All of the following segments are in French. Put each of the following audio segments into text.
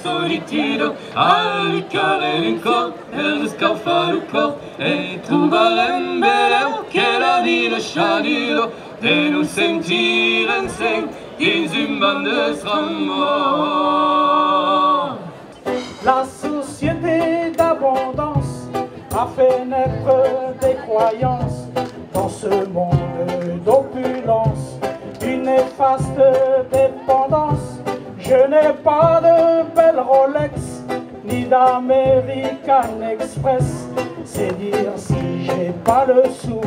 solitudo al calenco el scalfaluco e trobarem beleu que la vida chanido de nous sentir ensemble dins une bande de mort. La société d'abondance a fait naître des croyances dans ce monde d'opulence, une néfaste dépendance. Je n'ai pas de belle Rolex, ni d'American Express. C'est dire si j'ai pas le sou.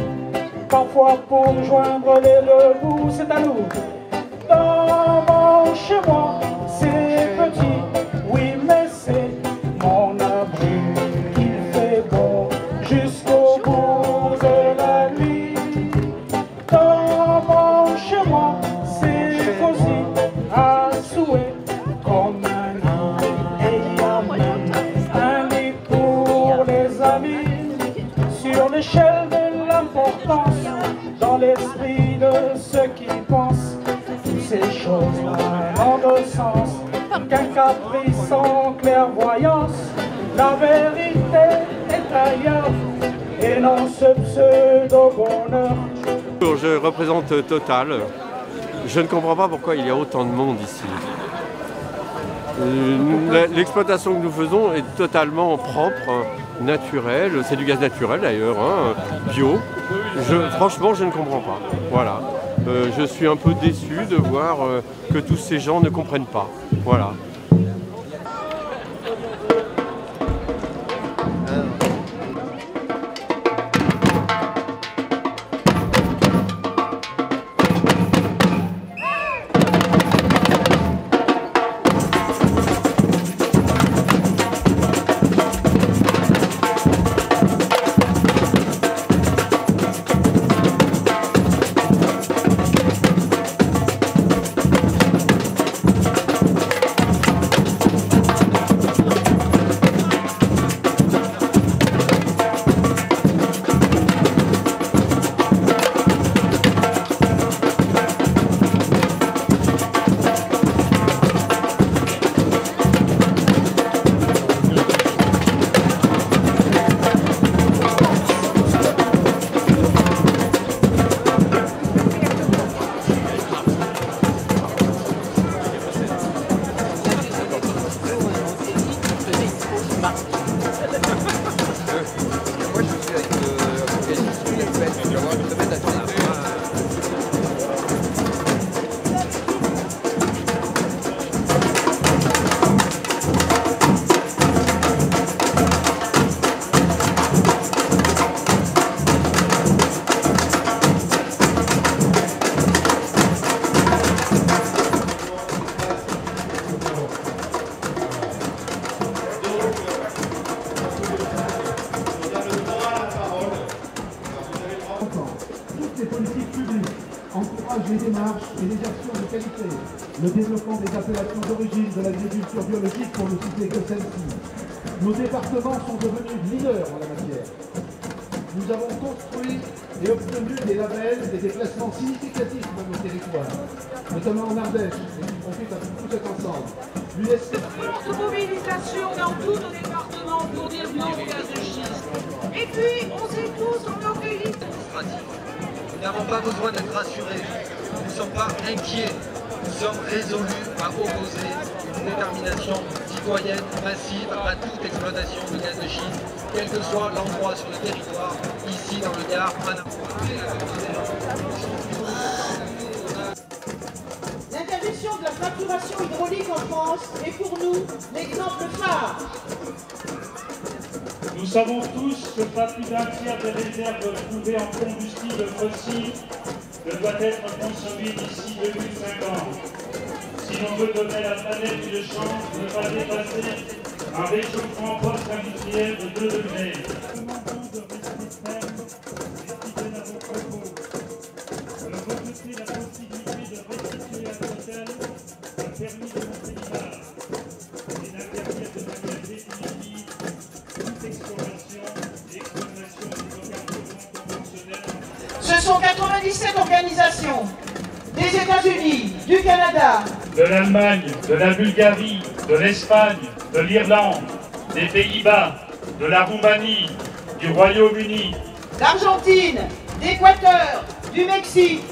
Parfois pour joindre les deux bouts, c'est à nous. Dans mon chez moi, c'est petit, oui mais c'est mon abri. Il fait bon jusqu'au bout de la nuit. Dans mon chez moi, c'est cosy, à souhait, comme un lit. Et il y a même un lit pour les amis. Sur l'échelle de l'importance, dans l'esprit de ceux qui pensent, toutes ces choses-là n'ont de sens qu'un caprice sans clairvoyance. La vérité est ailleurs et non ce pseudo-bonheur. Je représente Total. Je ne comprends pas pourquoi il y a autant de monde ici. L'exploitation que nous faisons est totalement propre, naturelle. C'est du gaz naturel d'ailleurs, hein, bio. Franchement, je ne comprends pas. Voilà. Je suis un peu déçu de voir que tous ces gens ne comprennent pas. Voilà. Toutes les politiques publiques encouragent les démarches et les actions de qualité, le développement des appellations d'origine de l'agriculture biologique pour ne citer que celle-ci. Nos départements sont devenus leaders en la matière. Nous avons construit et obtenu des labels et des placements significatifs dans nos territoires, notamment en Ardèche, et qui profitent à tout cet ensemble. Forte mobilisation dans tous nos départements pour dire non au gaz de schiste. Et puis, on sait tous en orgueillit. Nous n'avons pas besoin d'être rassurés, nous ne sommes pas inquiets, nous sommes résolus à opposer une détermination citoyenne massive à toute exploitation de gaz de schiste, quel que soit l'endroit sur le territoire, ici dans le Gard, à n'importe. L'interdiction de la fracturation hydraulique en France est pour nous l'exemple phare. Nous savons tous que pas plus d'un tiers des réserves trouvées en combustible fossile doit être consommé d'ici 2050. Si l'on veut donner à la planète une chance de ne pas dépasser un réchauffement post-industriel de 2 degrés. Nous demandons de rester ferme et fidèle à vos propos. Rejeter la possibilité de restituer à Total le permis de Montélimar et d'interdire de manière définitive toute exploration et exploitation d'hydrocarbures conventionnels. Ce sont 97 organisations des États-Unis, du Canada, de l'Allemagne, de la Bulgarie, de l'Espagne, de l'Irlande, des Pays-Bas, de la Roumanie, du Royaume-Uni, d'Argentine, d'Équateur, du Mexique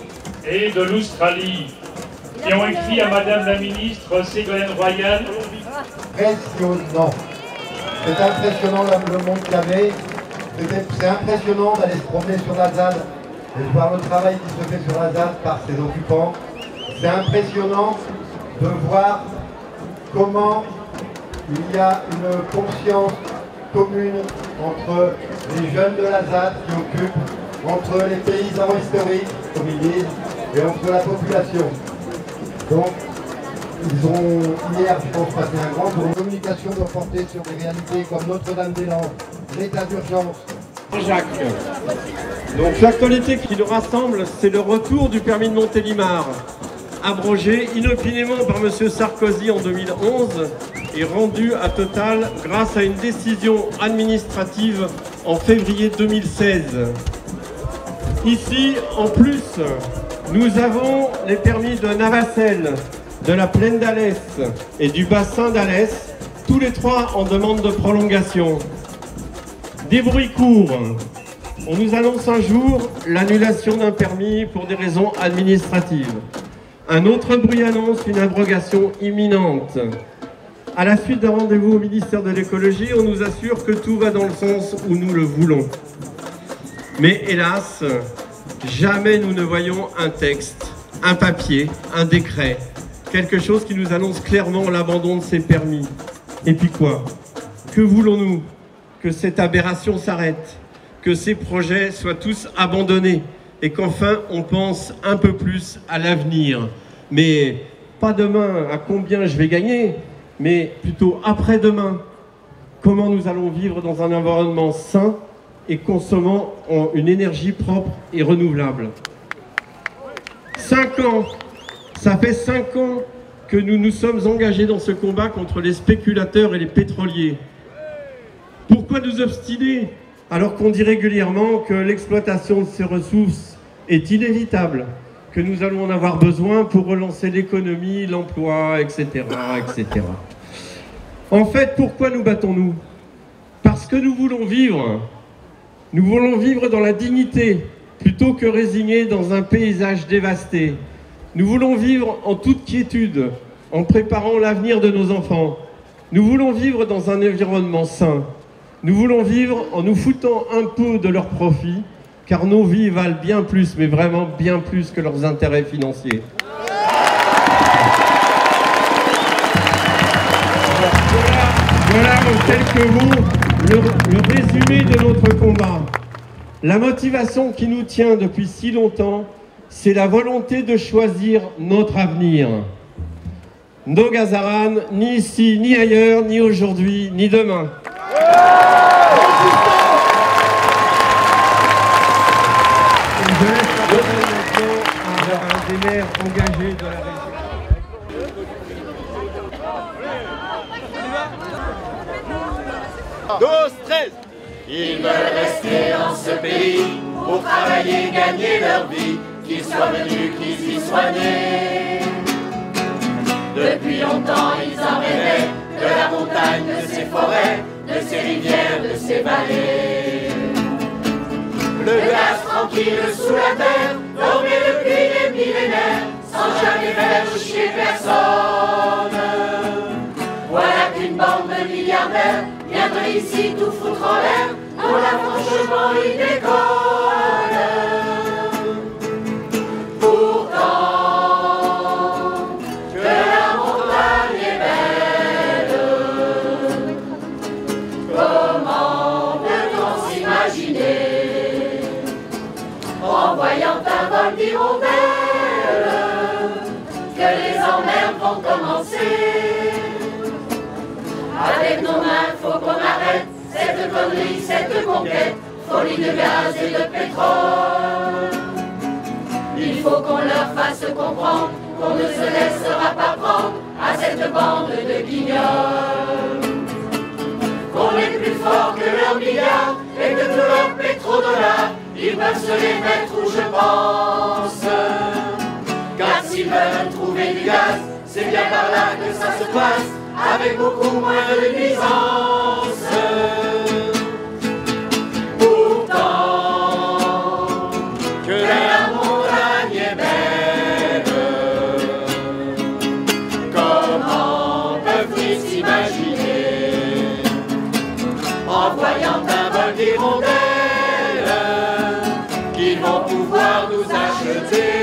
et de l'Australie, qui ont écrit à Madame la ministre Ségolène Royal. Impressionnant. C'est impressionnant le monde qu'il y avait. C'est impressionnant d'aller se promener sur la ZAD et de voir le travail qui se fait sur la ZAD par ses occupants. C'est impressionnant de voir comment il y a une conscience commune entre les jeunes de la ZAD qui occupent, entre les paysans historiques, comme ils disent, et entre la population. Donc, ils ont hier, je pense, passé un grand tour. La communication doit porter sur des réalités comme Notre-Dame-des-Landes, l'état d'urgence. Jacques. Donc l'actualité qui nous rassemble, c'est le retour du permis de Montélimar, abrogé inopinément par M. Sarkozy en 2011 et rendu à Total grâce à une décision administrative en février 2016. Ici, en plus, nous avons les permis de Navacelles, de la plaine d'Alès et du bassin d'Alès, tous les trois en demande de prolongation. Des bruits courts. On nous annonce un jour l'annulation d'un permis pour des raisons administratives. Un autre bruit annonce une abrogation imminente. À la suite d'un rendez-vous au ministère de l'écologie, on nous assure que tout va dans le sens où nous le voulons. Mais hélas, jamais nous ne voyons un texte, un papier, un décret, quelque chose qui nous annonce clairement l'abandon de ces permis. Et puis quoi? Que voulons-nous? Que cette aberration s'arrête, que ces projets soient tous abandonnés et qu'enfin on pense un peu plus à l'avenir. Mais pas demain, à combien je vais gagner, mais plutôt après-demain. Comment nous allons vivre dans un environnement sain et consommant une énergie propre et renouvelable. 5 ans, ça fait 5 ans que nous nous sommes engagés dans ce combat contre les spéculateurs et les pétroliers. Pourquoi nous obstiner alors qu'on dit régulièrement que l'exploitation de ces ressources est inévitable, que nous allons en avoir besoin pour relancer l'économie, l'emploi, etc., etc. En fait, pourquoi nous battons-nous? Parce que nous voulons vivre. Nous voulons vivre dans la dignité, plutôt que résignés dans un paysage dévasté. Nous voulons vivre en toute quiétude, en préparant l'avenir de nos enfants. Nous voulons vivre dans un environnement sain. Nous voulons vivre en nous foutant un peu de leurs profits, car nos vies valent bien plus, mais vraiment bien plus que leurs intérêts financiers. Voilà en quelques mots le résumé de notre combat. La motivation qui nous tient depuis si longtemps, c'est la volonté de choisir notre avenir. No Gazaran, ni ici, ni ailleurs, ni aujourd'hui, ni demain. Je laisse la parole maintenant à un des maires engagés de la région. 12, 13. Ils veulent rester dans ce pays pour travailler, gagner leur vie, qu'ils soient venus, qu'ils y soient nés. Depuis longtemps ils en rêvaient, de la montagne, de ses forêts, de ses rivières, de ses vallées. Le gaz tranquille sous la terre, dormait depuis des millénaires, sans jamais faire chier personne. Voilà qu'une bande de milliardaires viendrait ici tout foutre en l'air, pour la franchement ils décollent. Pourtant, que la montagne est belle, comment peut-on s'imaginer en voyant voyant un vol d'hirondelles, que les emmerdes vont commencer. Avec nos mains, faut qu'on arrête cette connerie, cette conquête, folie de gaz et de pétrole. Il faut qu'on leur fasse comprendre qu'on ne se laissera pas prendre à cette bande de guignols. Qu'on est plus fort que leurs milliards et que tous leurs pétrodollars, ils peuvent se les mettre où je pense. Car s'ils veulent trouver du gaz, c'est bien par là que ça se passe, avec beaucoup moins de nuisances. Pourtant, que la montagne est belle, comment peuvent-ils s'imaginer, en voyant un vol d'hirondelles, qu'ils vont pouvoir nous acheter